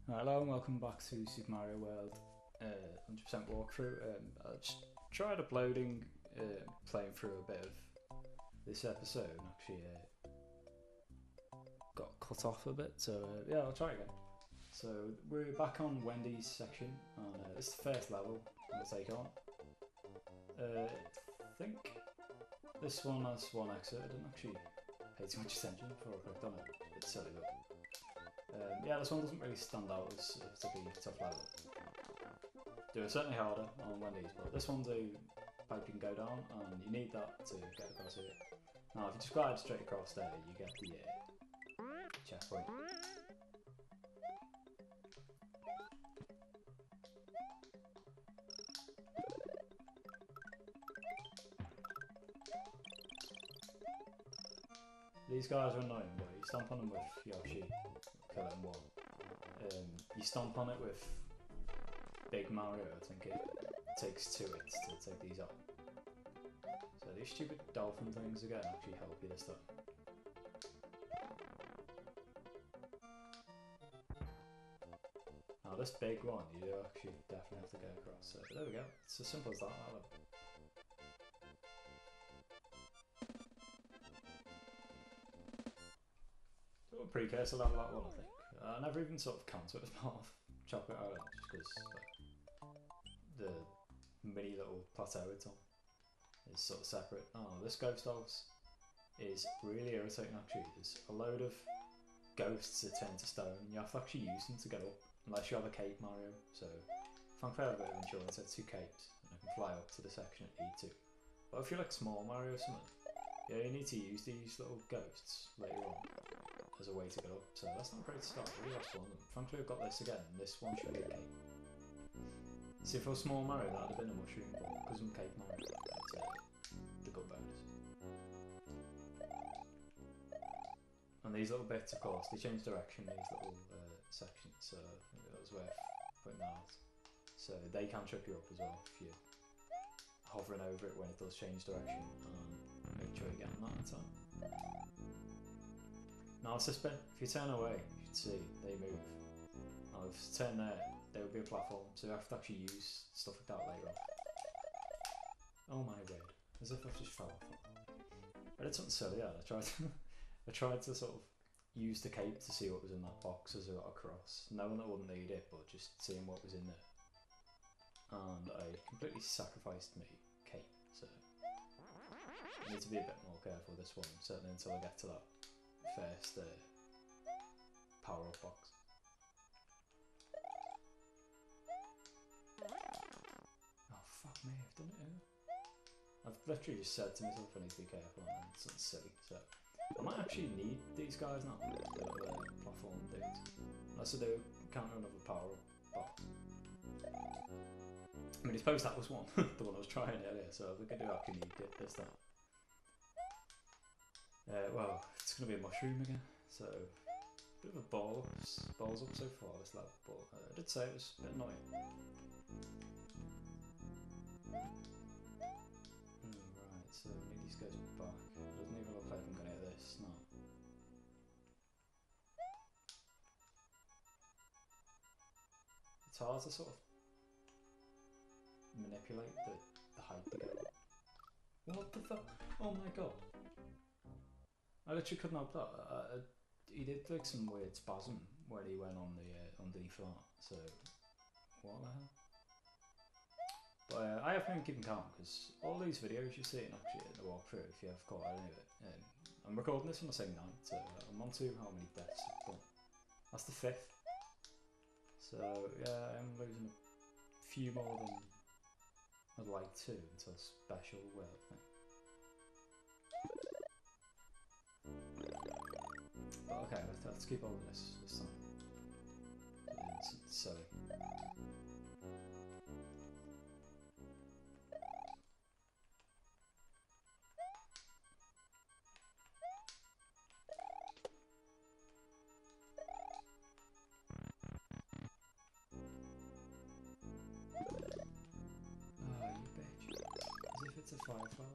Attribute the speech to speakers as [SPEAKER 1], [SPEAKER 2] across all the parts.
[SPEAKER 1] Hello and welcome back to Super Mario World 100% walkthrough. I just tried uploading, playing through a bit of this episode and actually got cut off a bit, so yeah, I'll try again. So we're back on Wendy's section, and it's the first level I'm going to take on. I think this one has one exit. I didn't actually pay too much attention before I clicked on it. It's silly, but yeah, this one doesn't really stand out as a particularly tough level. Do it certainly harder on Wendy's, but this one's a pipe you can go down, and you need that to get across here. Now, if you just glide straight across there, you get the checkpoint. These guys are annoying, but you stomp on them with Yoshi, kill them one. You stomp on it with Big Mario, I think it takes 2 hits to take these out. So these stupid dolphin things again actually help you this time. Now this big one, you do actually definitely have to go across. So there we go, it's as simple as that. Sort of precursor level that one, I think. I never even sort of count it as part of Chocolate Island, just because the mini little plateau it's on is sort of separate. Oh, this ghost house is really irritating actually. There's a load of ghosts that turn to stone, and you have to actually use them to get up, unless you have a cape Mario. So thankfully I have a bit of insurance, I have 2 capes, and I can fly up to the section at E2. But if you're like small Mario or something, yeah, you need to use these little ghosts later on as a way to get up, so that's not a great start. I really lost one of them. Thankfully I've got this again, and this one should be a cape. See, if I was small Mario, that would have been a mushroom, but because I'm cape Mario, it's the good bonus. And these little bits, of course, they change direction, these little sections, so I think that was worth putting that out. So they can trip you up as well if you're hovering over it when it does change direction, and make sure you're getting that at the time. Now it's this bit, if you turn away, you should see they move. Now if you turn there, there will be a platform, so you have to actually use stuff like that later on. Oh my word, as if I just fell off. I did something silly, yeah, I tried to sort of use the cape to see what was in that box as I got across, knowing that I wouldn't need it, but just seeing what was in there. And I completely sacrificed me cape, so I need to be a bit more careful with this one, certainly until I get to that first power-up box. Oh fuck me, I've done it here. I've literally just said to myself I need to be careful, and it's something silly, so I might actually need these guys now, the little platform dudes. Unless I do counter another power-up box. I mean, I suppose that was one, the one I was trying earlier, so I think I do actually need it this time. Well, it's going to be a mushroom again, so a bit of a balls up so far this level, but I did say it was a bit annoying. Right, so we need these guys back. It doesn't even look like I'm going to get this, no. It's hard to sort of manipulate the height to go up. What the fuck? Oh my god. I literally couldn't help that. He did like some weird spasm when he went on the underneath that, so what the hell? But I haven't even keeping count, because all these videos you're seeing actually in the walkthrough, if you have caught any of it, I'm recording this on the same night, so I'm on to how many deaths I've done. That's the 5th. So yeah, I'm losing a few more than I'd like to until a special world thing. But okay, let's keep on with this time. It's silly. Oh, you bitch. As if it's a firefly.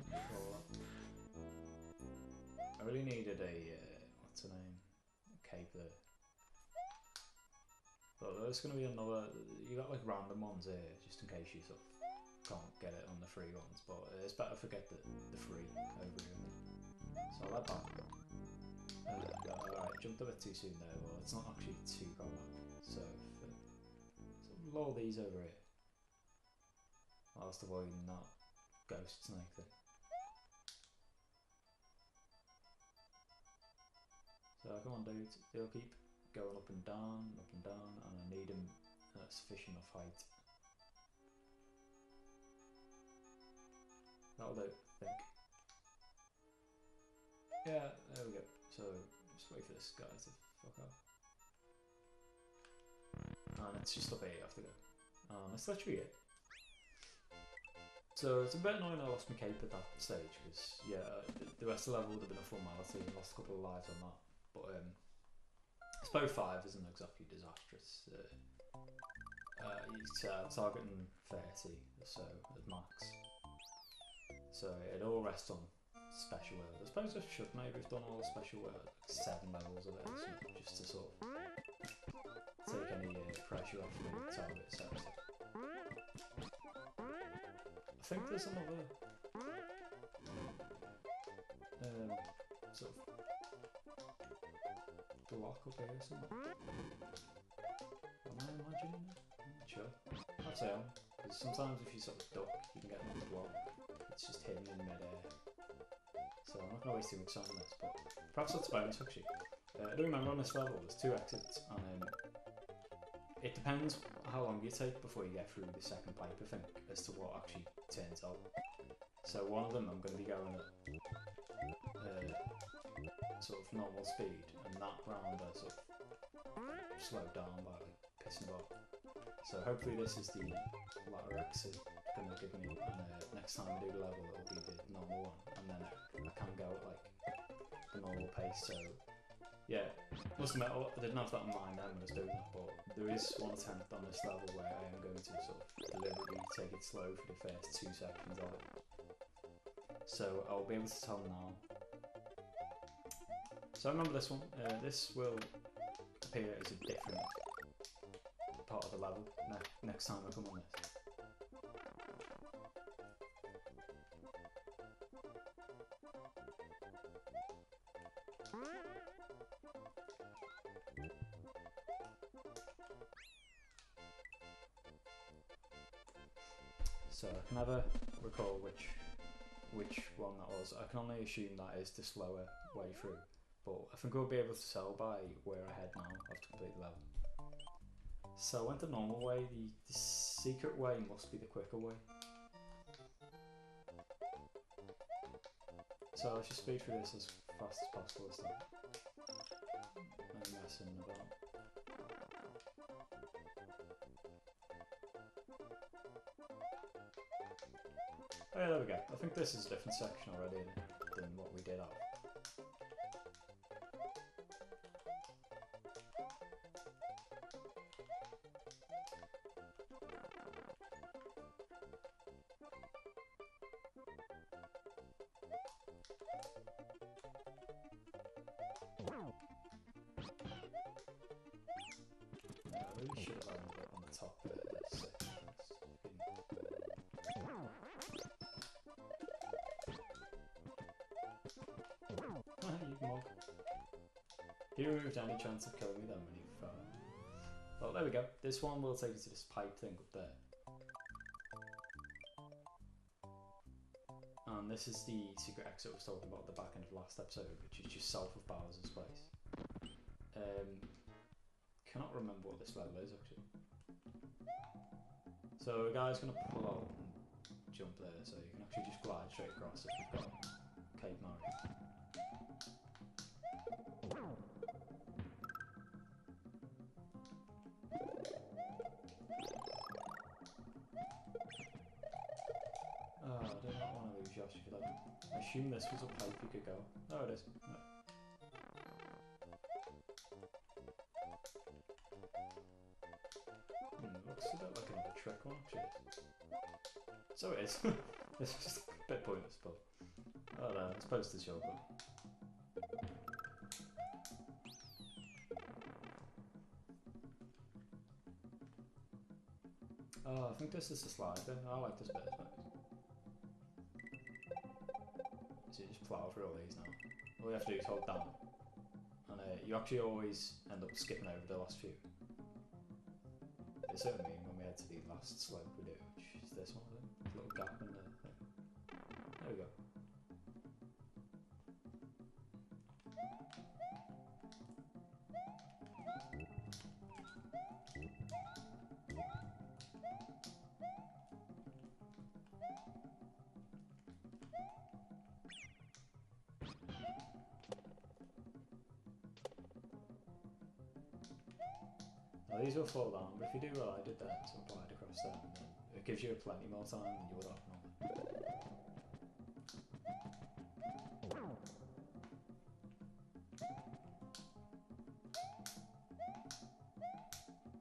[SPEAKER 1] I really needed a, what's her name? A cape there. But there's going to be another. You got like random ones here, just in case you sort of can't get it on the free ones. But it's better forget the free over here. So I'll add that. Alright, jumped a bit too soon there. Well, it's not actually too bad. So lull these over here. Whilst avoiding that ghost snake thing. So come on dudes, they'll keep going up and down, and I need them at sufficient enough height. That'll do, I think. Yeah, there we go. So just wait for this guy to fuck off. And it's just up here you have to go. That's literally it. So it's a bit annoying I lost my cape at that stage, because yeah, the rest of the level would have been a formality and lost a couple of lives on that. But Spode 5 isn't exactly disastrous. It's targeting 30 or so at max. So it all rests on special world. I suppose I should maybe have done all the special world, like 7 levels of it or something, just to sort of take any pressure off the target set. I think there's another sort of block up here or something. Am I imagining it? I'm not sure. I'd say on, because sometimes if you sort of duck, you can get another block. It's just hidden in mid-air. So I'm not going to waste too much time on this, but perhaps that's a bonus actually. I do remember on this level there's 2 exits, and it depends how long you take before you get through the second pipe, I think, as to what actually turns out. So one of them I'm going to be going at sort of normal speed, and that round I sort of slowed down by like pissing about. So hopefully this is the latter exit going to give me, and next time I do the level it'll be the normal one, and then I can go at like the normal pace. So yeah, must admit I didn't have that in mind then when I was doing that, but there is one attempt on this level where I am going to sort of deliberately take it slow for the first 2 sections of it. So I'll be able to tell now. So I remember this one. This will appear as a different part of the level next time I come on this. So I can never recall which one that was. I can only assume that is the slower way through, but I think we'll be able to tell by where I head now after complete the level. So I went the normal way. The secret way must be the quicker way. So let's just speed through this as fast as possible this time. No messing about. Oh yeah, there we go. I think this is a different section already than what we did out. Yeah, I really should have landed it on the top of this section. You mog. He removed any chance of killing me then when he fell. Well, there we go. This one will take us to this pipe thing up there. And this is the secret exit I was talking about at the back end of last episode, which is just south of Bowser's place. Cannot remember what this level is actually. So a guy's going to pull out and jump there, so you can actually just glide straight across if you've got Cape Mario. Oh, I do not want to lose Yoshi for that. I assume this was a pipe you could go. Oh, it is. No. Looks a bit like another trick one actually. So it is. This is a bit pointless, but I don't know, I suppose to show, but Oh, I think this is the slide then. I like this bit as well. So you just plough through all these now. All you have to do is hold down. And you actually always end up skipping over the last few. It certainly mean when we head to the last slope we do, which is this one, I think. A little gap in there. There we go. Now these will fall down, but if you do what I did there, so glide across them, then it gives you plenty more time than you would have normally.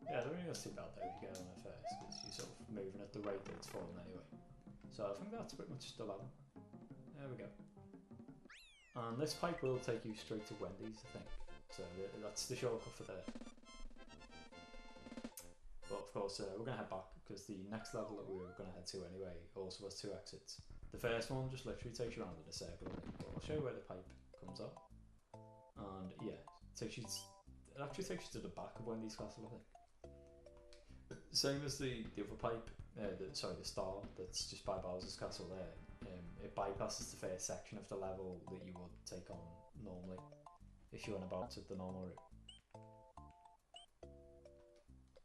[SPEAKER 1] Yeah, I don't think that's too bad though if you get on it first, because you're sort of moving at the rate that it's falling anyway. So I think that's pretty much the level. There we go. And this pipe will take you straight to Wendy's, I think. So that's the shortcut for there. But of course, we're going to head back because the next level that we were going to head to anyway also has 2 exits. The first one just literally takes you around in a circle, but I'll show you where the pipe comes up. And yeah, it actually takes you to the back of Wendy's castle, I think. Same as the other pipe, the star that's just by Bowser's castle there. It bypasses the first section of the level that you would take on normally if you went about it the normal route.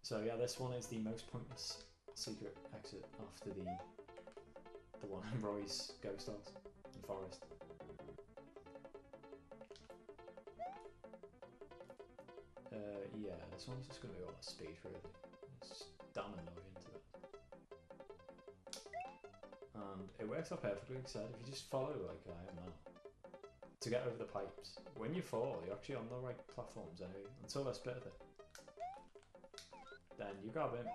[SPEAKER 1] So yeah, this one is the most pointless secret exit after the one in Roy's ghost house in the forest. Yeah, this one's just going to be on a speed really. It's damn annoying to it. And it works out perfectly, like I said, if you just follow like I am now to get over the pipes. When you fall, you're actually on the right platforms anyway, until this bit of it. Then you grab him,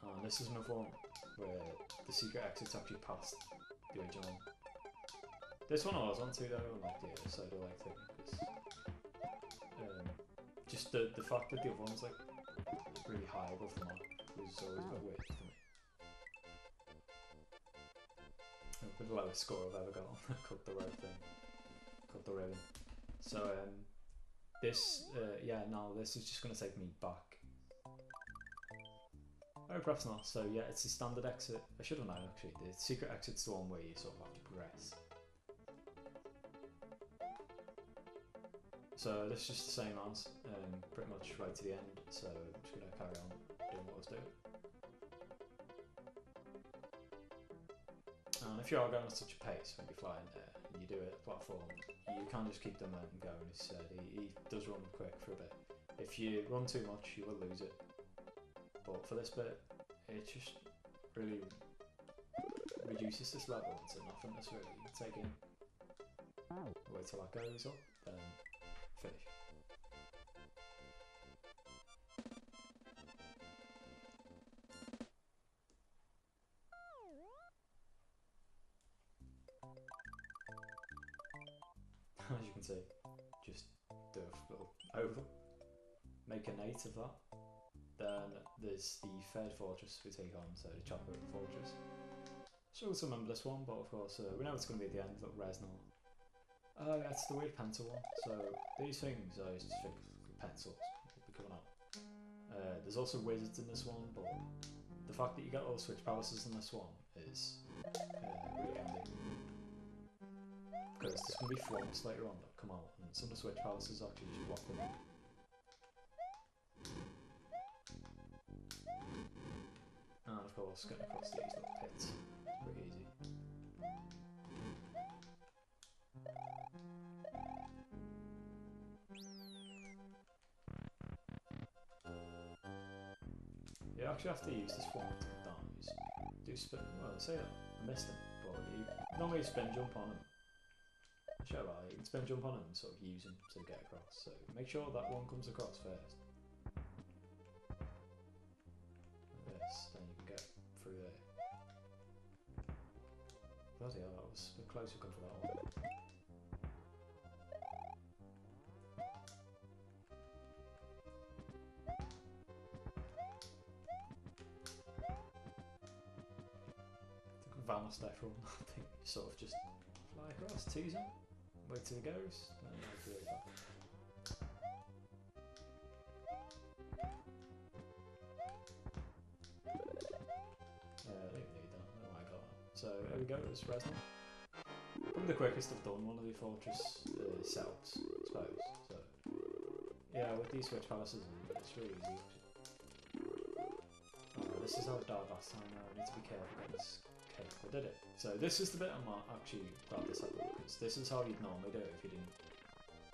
[SPEAKER 1] and this is another one where the secret exit's actually past the original one. This one I was on to though, and like the other side I liked it, because just the fact that the other one's like really high above the mark was always a bit weird for me. With the lowest score I've ever got on cut the rope thing, cut the ribbon. So this, yeah, now this is just going to take me back. Oh, perhaps not. So yeah, it's the standard exit. I should have known actually. The secret exit's the one where you sort of have to progress. So this is just the same as, pretty much right to the end. So I'm just going to carry on doing what I was doing. And if you are going at such a pace when you're flying there, and you do it at a platform, you can just keep the momentum going. As he said, he does run quick for a bit. If you run too much, you will lose it. But for this bit, it just really reduces this level to nothing. That's really take in. Wait till that goes up, then finish. As you can see, just do a little oval, make an 8 of that. Then there's the third fortress we take on, so the chocolate fortress. Struggle to remember this one, but of course we know it's going to be at the end, little res now. Yeah, it's the weird pencil one. So these things I used to think pencils will be coming out. There's also wizards in this one, but the fact that you get all the switch palaces in this one is really handy. Because there's going to be flumps later on that come out, and some of the switch palaces actually just block them. And of course, getting across these little pits is pretty easy. You actually have to use this one to get down. You do spin. Well, I say that I missed him, but you normally spin jump on him. Show that you can spin jump on him and sort of use him to get across. So make sure that one comes across first. This, then you can get through there. Bloody hell, that was a close we come for that one. vanilla step run. I think you sort of just fly across, tease him, wait till he goes, then I'll do it back. I don't need that, I don't know why I got that. So there we go, it's Resna. Probably the quickest I've done one of the fortress setups, I suppose. So yeah, with these switch palaces, it's really easy. This is how it died last time. Now I need to be careful about this cake. I did it. So this is the bit I'm actually glad this happened, because this is how you'd normally do it if you didn't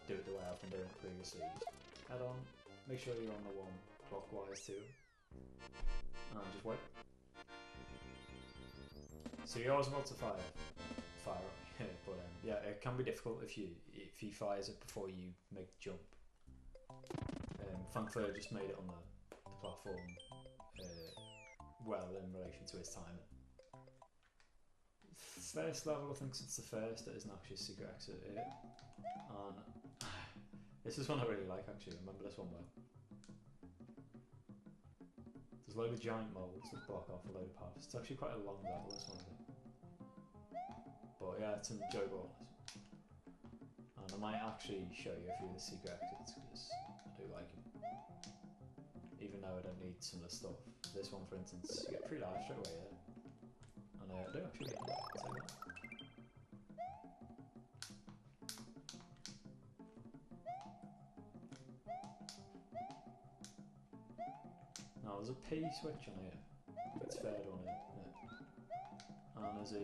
[SPEAKER 1] do it the way I've been doing it previously. Just head on, make sure you're on the one clockwise too, and just wait. So you're always about to fire at me, but yeah, it can be difficult if he fires it before you make the jump. Thankfully, I just made it on the platform well in relation to his timing. First level, I think since the first, it isn't actually a secret exit here, and this is one I really like actually. I remember this one well. There's a load of giant moles that block off a load of paths. It's actually quite a long level, this one, I think. But yeah, it's enjoyable. And I might actually show you a few of the secret exits because I do like them. Even though I don't need some of the stuff. This one, for instance, you get 3 lives straight away there. And I do actually need that. I'll take that. Now there's a P switch on here. It's third one in. Yeah. And there's a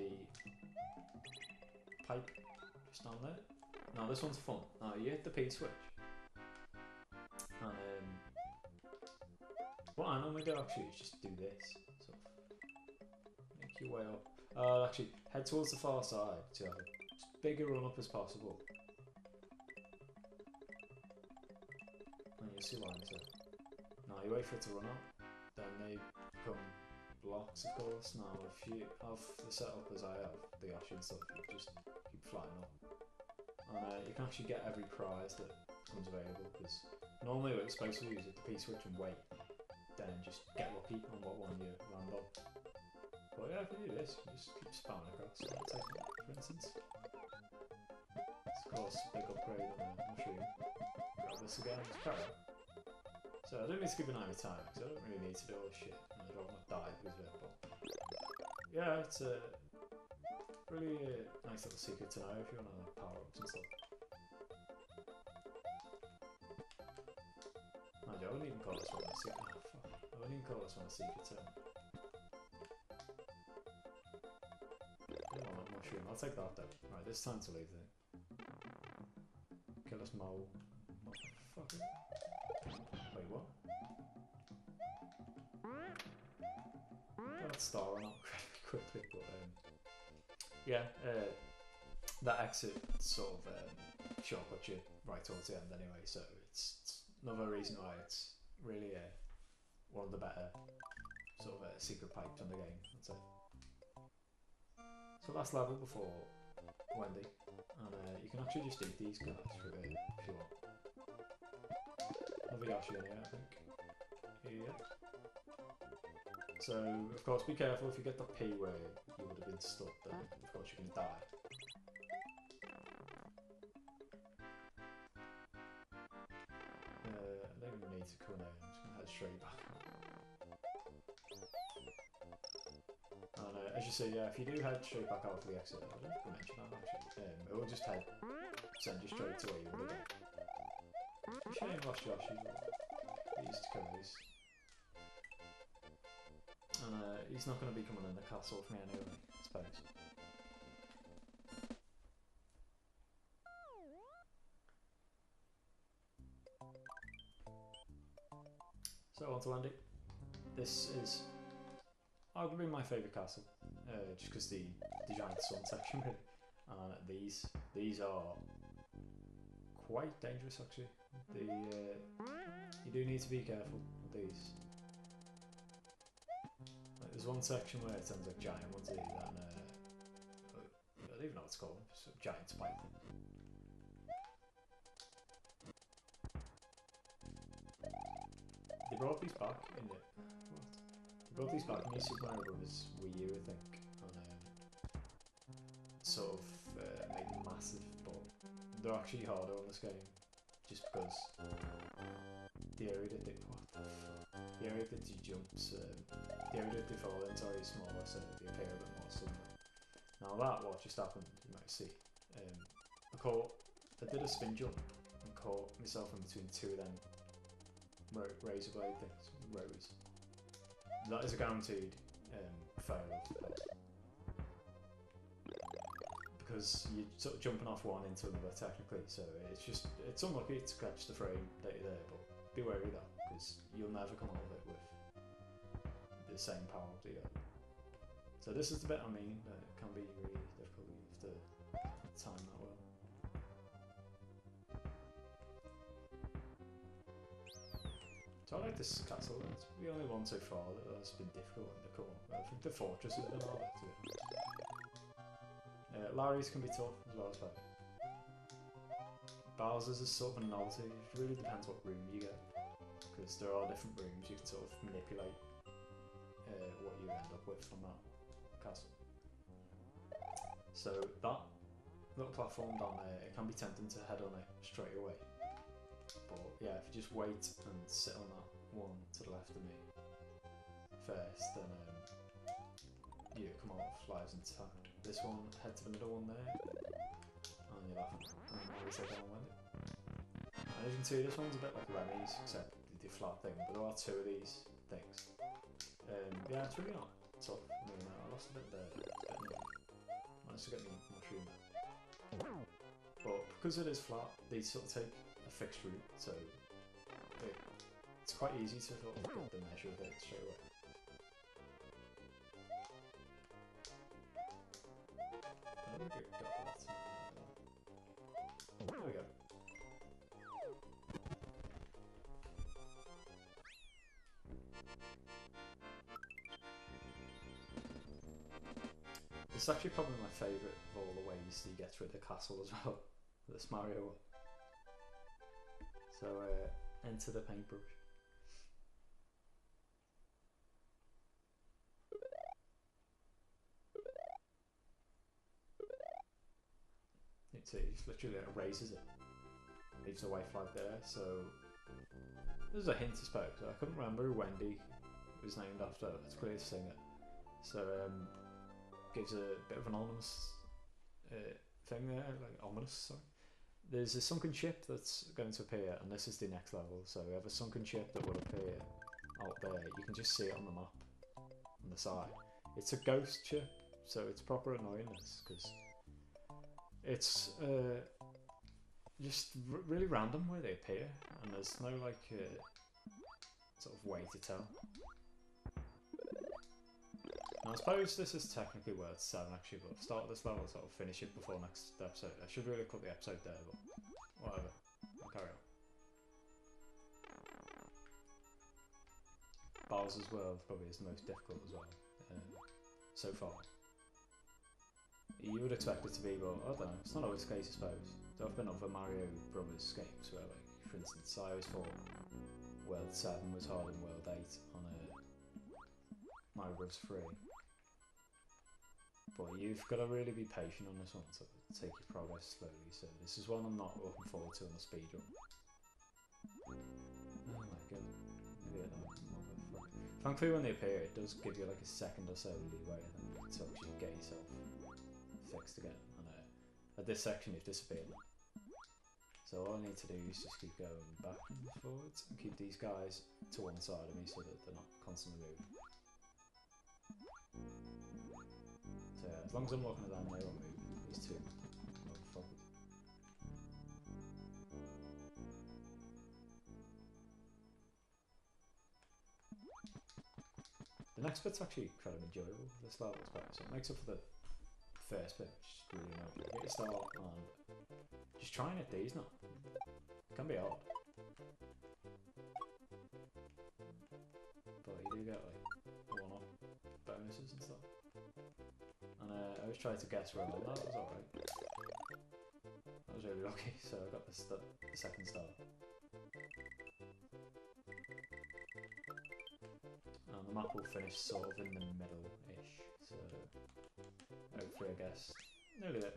[SPEAKER 1] pipe just down there. Now this one's fun. Now you hit the P switch. And what I normally do actually is just do this. Sort of make your way up. Actually, head towards the far side to have as big a run up as possible. And you'll see why I'm saying. Now you wait for it to run up. Then they become blocks, of course. Now if you have the setup as I have, the Ash and stuff, you just keep flying up. And you can actually get every prize that comes available, because normally what you're supposed to do is hit the P switch and wait, then just get lucky on what one you land on. But yeah, if you do this, you just keep spamming across. So I'll take that, for instance. It's of course a big upgrade on the mushroom. Grab this again, just carry on. So I don't need to keep an eye on my time, because I don't really need to do all this shit, and I don't want to die because of it, but yeah, it's a really nice little secret to know if you want to power ups and stuff. Mind you, I wouldn't even call this one a secret. Oh, fuck. I wouldn't even call this one a secret to. I don't want that mushroom. I'll take that though. Right, it's time to leave the thing. Kill this mole. Motherfucker. Wait, what? Got that star on up quickly, but yeah, that exit sort of shortcuts you right towards the end anyway, so it's another reason why it's really one of the better sort of secret pipes in the game, I'd say. So last level before Wendy, and you can actually just eat these guys through here if you want. Another Yoshi in here, I think. Yeah. So, of course, be careful if you get the P where you would have been stuck, then of course you're going to die. I don't even need to come in, I'm just going to head straight back. And as you see, yeah, if you do head straight back out of the exit, I don't think I mentioned that actually, it will just send you straight to where you would have been. Shame lost Yoshi, but easy to kill these. And he's not going to be coming in the castle with me anyway, I suppose. So on to Wendy. This is arguably my favourite castle, just because the giant sun section really. And these are quite dangerous actually. You do need to be careful with these. There's one section where it sounds like giant ones here, and I don't even know what it's called, just a giant spike thing. They brought these back in the... What? They brought these back in the Super Mario Bros. Wii U, I think. And sort of make them massive, but they're actually harder on this game, just because the area that they the area that you jumps, the area that they fall into is smaller, so they appear a bit more sunken. Now that what just happened, you might see. I did a spin jump and caught myself in between two of them razor blade things, rows. That is a guaranteed fail, because you're sort of jumping off one into another technically, so it's unlucky to catch the frame that you're there, but be wary of that, because you'll never come out of it with the same power that you got. So this is the bit I mean, it can be really difficult. You have to time that well. So I like this castle. It's the only one so far that has been difficult in the core. I think the fortress has been harder to do. Larry's can be tough as well as that. Bowser's is sort of a novelty. It really depends what room you get, because there are different rooms you can sort of manipulate what you end up with from that castle. So that little platform down there, it can be tempting to head on it straight away. But yeah, if you just wait and sit on that one to the left of me first, then you come out lives intact. This one, head to the middle one there, and you're laughing. And now we say down Wendy. And as you can see, this one's a bit like Lemmy's, except they do flat thing, but there are two of these things. Yeah, it's really not tough. I mean, I lost a bit there, managed to get me mushroom there. But because it is flat, they sort of take a fixed route, so it's quite easy to sort of get the measure of it straight away. There we go. It's actually probably my favourite of all the ways you get through the castle as well, this Mario one. So, enter the paintbrush. It literally erases it. Leaves a white flag there, so there's a hint I suppose. I couldn't remember who Wendy was named after. It's clear to sing it. So gives a bit of an ominous thing there, like ominous, sorry. There's a sunken ship that's going to appear, and this is the next level. So we have a sunken ship that will appear out there. You can just see it on the map on the side. It's a ghost ship, so it's proper annoyingness, because it's just really random where they appear, and there's no like sort of way to tell. Now I suppose this is technically worth 7 actually, but I've started this level, so I'll finish it before next episode. I should really cut the episode there, but whatever, I'll carry on. Bowser's World probably is the most difficult as well, so far. You would expect it to be, but I don't know, it's not always the case I suppose. There have been other Mario Brothers games where, like, for instance, I always thought World 7 was harder than World 8 on Mario Bros 3. But you've got to really be patient on this one to take your progress slowly, so this is one I'm not looking forward to on the speedrun. Oh my god. Thankfully when they appear it does give you like a second or so leeway to actually get yourself fixed again. And at this section you've disappeared now. So all I need to do is just keep going back and forwards and keep these guys to one side of me so that they're not constantly moving. So yeah, as long as I'm looking at them, they won't move. These two motherfuckers. The next bit's actually incredibly enjoyable. This level's better, so it makes up for the first bit, which is really annoying. Get your start and just try and hit these now. It can be hard. But you do get like one-off bonuses and stuff. And I was trying to guess where I'm on. That was alright. I was really lucky, so I got the second star. And the map will finish sort of in the middle-ish, so hopefully I guess Nearly there.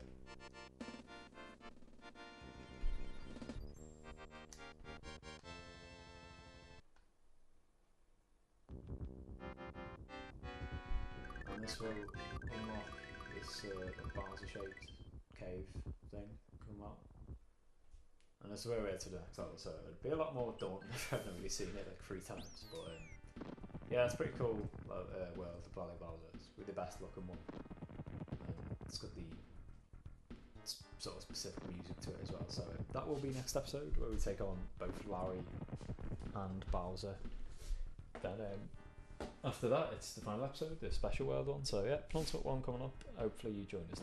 [SPEAKER 1] And this will unlock this Bowser shaped cave thing come out. And that's where we're here to the next level, so it'd be a lot more daunting if I've not really seen it like 3 times. But yeah, it's pretty cool world, the Valley Bowser's, with the best looking one. It's got the sort of specific music to it as well, so that will be next episode where we take on both Larry and Bowser. Then after that it's the final episode, the special world one, so yeah, penultimate one coming up. Hopefully you join us.